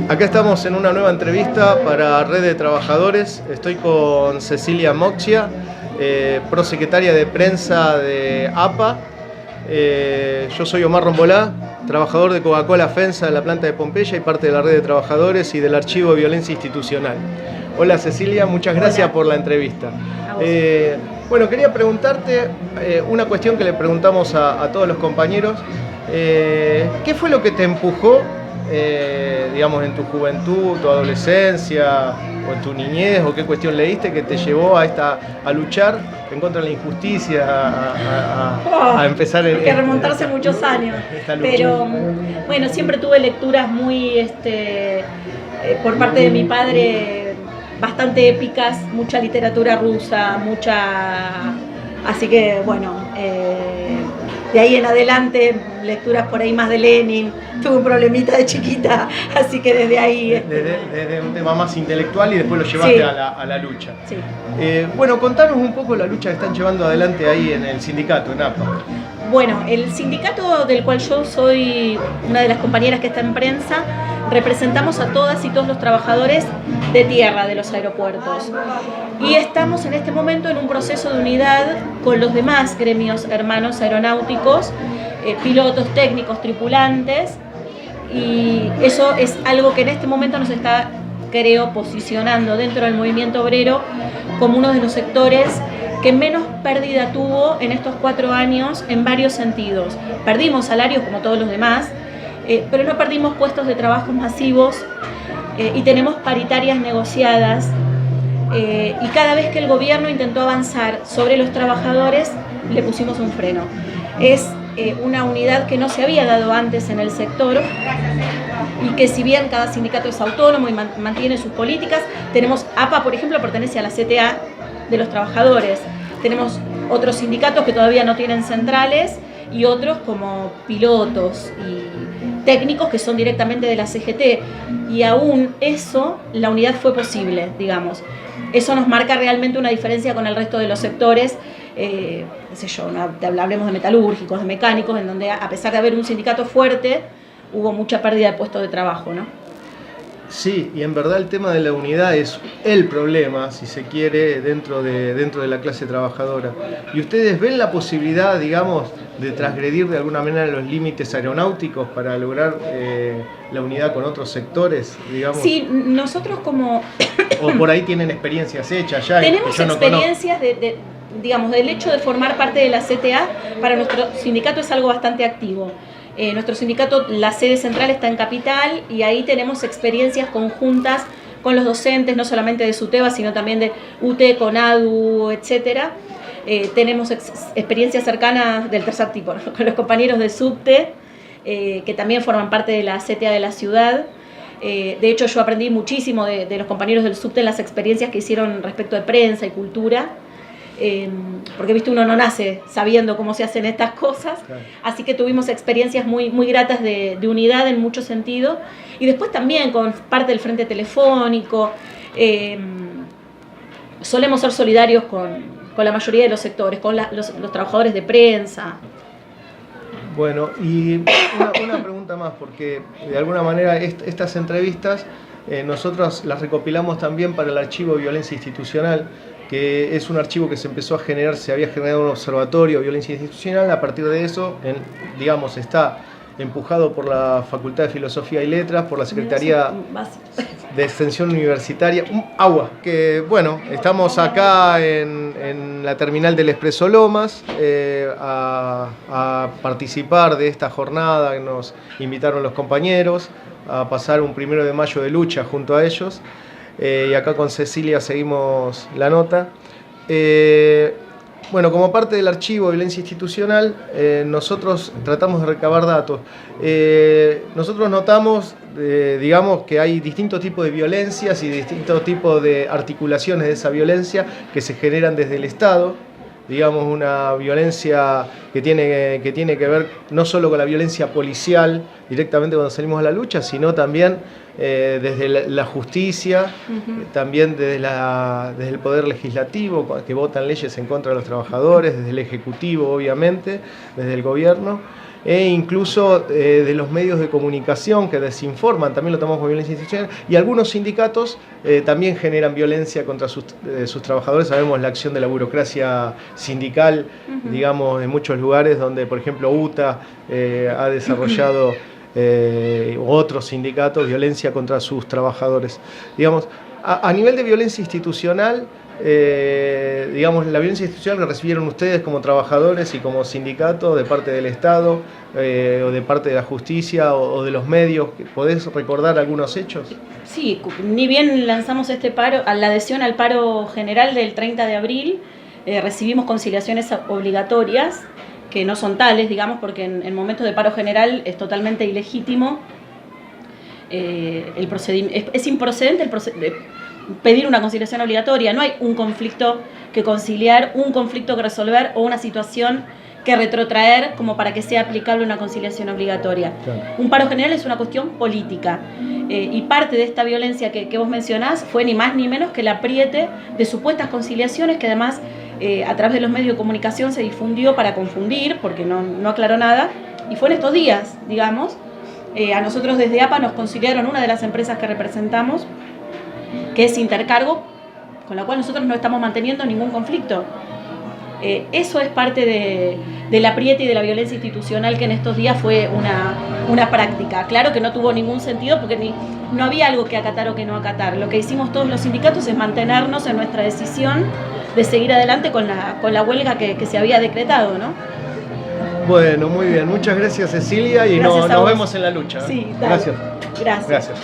Acá estamos en una nueva entrevista para Red de Trabajadores. Estoy con Cecilia Moxia, prosecretaria de prensa de APA. Yo soy Omar Rombolá, trabajador de Coca-Cola FENSA de la planta de Pompeya y parte de la Red de Trabajadores y del Archivo de Violencia Institucional. Hola Cecilia, muchas gracias por la entrevista. Bueno, quería preguntarte una cuestión que le preguntamos a todos los compañeros. ¿Qué fue lo que te empujó, digamos, en tu juventud, tu adolescencia o en tu niñez, o qué cuestión leíste que te llevó a luchar en contra de la injusticia, a empezar hay que remontarse muchos años? Pero bueno, siempre tuve lecturas muy, por parte de mi padre, bastante épicas, mucha literatura rusa, así que bueno, de ahí en adelante, lecturas por ahí más de Lenin. Tuve un problemita de chiquita, así que desde ahí... Desde un tema más intelectual y después lo llevaste sí, a la lucha. Sí. Bueno, contanos un poco la lucha que están llevando adelante ahí en el sindicato, en APA. Bueno, el sindicato del cual yo soy una de las compañeras que está en prensa, representamos a todas y todos los trabajadores de tierra de los aeropuertos. Y estamos en este momento en un proceso de unidad con los demás gremios hermanos aeronáuticos, pilotos, técnicos, tripulantes, y eso es algo que en este momento nos está, creo, posicionando dentro del movimiento obrero como uno de los sectores que menos pérdida tuvo en estos 4 años en varios sentidos. Perdimos salarios como todos los demás, pero no perdimos puestos de trabajo masivos y tenemos paritarias negociadas, y cada vez que el gobierno intentó avanzar sobre los trabajadores le pusimos un freno. Es una unidad que no se había dado antes en el sector y que, si bien cada sindicato es autónomo y mantiene sus políticas, tenemos APA, por ejemplo, pertenece a la CTA de los trabajadores. Tenemos otros sindicatos que todavía no tienen centrales y otros como pilotos y técnicos que son directamente de la CGT. Y aún eso, la unidad fue posible, digamos. Eso nos marca realmente una diferencia con el resto de los sectores. Qué sé yo, hablemos de metalúrgicos, de mecánicos, en donde a pesar de haber un sindicato fuerte, hubo mucha pérdida de puestos de trabajo, ¿no? Sí, y en verdad el tema de la unidad es el problema, si se quiere, dentro de la clase trabajadora. ¿Y ustedes ven la posibilidad, digamos, de transgredir de alguna manera los límites aeronáuticos para lograr la unidad con otros sectores, digamos? Sí, nosotros como... ¿O por ahí tienen experiencias hechas ya? Tenemos experiencias digamos, del hecho de formar parte de la CTA. Para nuestro sindicato es algo bastante activo. Nuestro sindicato, la sede central está en Capital, y ahí tenemos experiencias conjuntas con los docentes, no solamente de SUTEBA, sino también de UTE, CONADU, etc. Tenemos experiencias cercanas del tercer tipo, ¿no? Con los compañeros de SUBTE, que también forman parte de la CTA de la ciudad. De hecho, yo aprendí muchísimo de los compañeros del SUBTE en las experiencias que hicieron respecto de prensa y cultura. Porque, viste, uno no nace sabiendo cómo se hacen estas cosas, claro. Así que tuvimos experiencias muy, muy gratas de unidad en muchos sentidos, y después también con parte del Frente Telefónico. Solemos ser solidarios con la mayoría de los sectores, con los trabajadores de prensa. Bueno, y una pregunta más, porque de alguna manera estas entrevistas nosotros las recopilamos también para el Archivo de Violencia Institucional, que es un archivo que se había generado un observatorio de violencia institucional. A partir de eso, digamos, está empujado por la Facultad de Filosofía y Letras, por la Secretaría de Extensión Universitaria, que bueno, estamos acá en la terminal del Expreso Lomas a participar de esta jornada que nos invitaron los compañeros, a pasar un 1 de mayo de lucha junto a ellos. Y acá con Cecilia seguimos la nota. Bueno, como parte del archivo de violencia institucional, nosotros tratamos de recabar datos. Nosotros notamos, digamos, que hay distintos tipos de violencias y distintos tipos de articulaciones de esa violencia que se generan desde el Estado. Digamos, una violencia que tiene que ver no solo con la violencia policial directamente cuando salimos a la lucha, sino también desde la justicia, también desde el poder legislativo, que votan leyes en contra de los trabajadores, desde el ejecutivo, obviamente, desde el gobierno. e incluso de los medios de comunicación que desinforman, también lo tomamos como violencia institucional, y algunos sindicatos también generan violencia contra sus trabajadores. Sabemos la acción de la burocracia sindical, digamos, en muchos lugares donde, por ejemplo, UTA ha desarrollado otros sindicatos violencia contra sus trabajadores. Digamos, a nivel de violencia institucional, digamos, la violencia institucional que recibieron ustedes como trabajadores y como sindicato de parte del Estado o de parte de la justicia o de los medios, ¿podés recordar algunos hechos? Sí, ni bien lanzamos este paro, a la adhesión al paro general del 30 de abril, recibimos conciliaciones obligatorias, que no son tales, digamos, porque en momentos de paro general es totalmente ilegítimo. Es improcedente pedir una conciliación obligatoria. No hay un conflicto que conciliar, un conflicto que resolver o una situación que retrotraer como para que sea aplicable una conciliación obligatoria. Claro. Un paro general es una cuestión política y parte de esta violencia que vos mencionás fue ni más ni menos que el apriete de supuestas conciliaciones que además a través de los medios de comunicación se difundió para confundir, porque no aclaró nada, y fue en estos días, digamos. A nosotros desde APA nos conciliaron una de las empresas que representamos, que es Intercargo, con la cual nosotros no estamos manteniendo ningún conflicto. Eso es parte del apriete y de la violencia institucional que en estos días fue una práctica. Claro que no tuvo ningún sentido porque no había algo que acatar o que no acatar. Lo que hicimos todos los sindicatos es mantenernos en nuestra decisión de seguir adelante con la huelga que se había decretado, ¿no? Bueno, muy bien. Muchas gracias, Cecilia, y nos vemos en la lucha. Sí, dale. Gracias. Gracias. Gracias.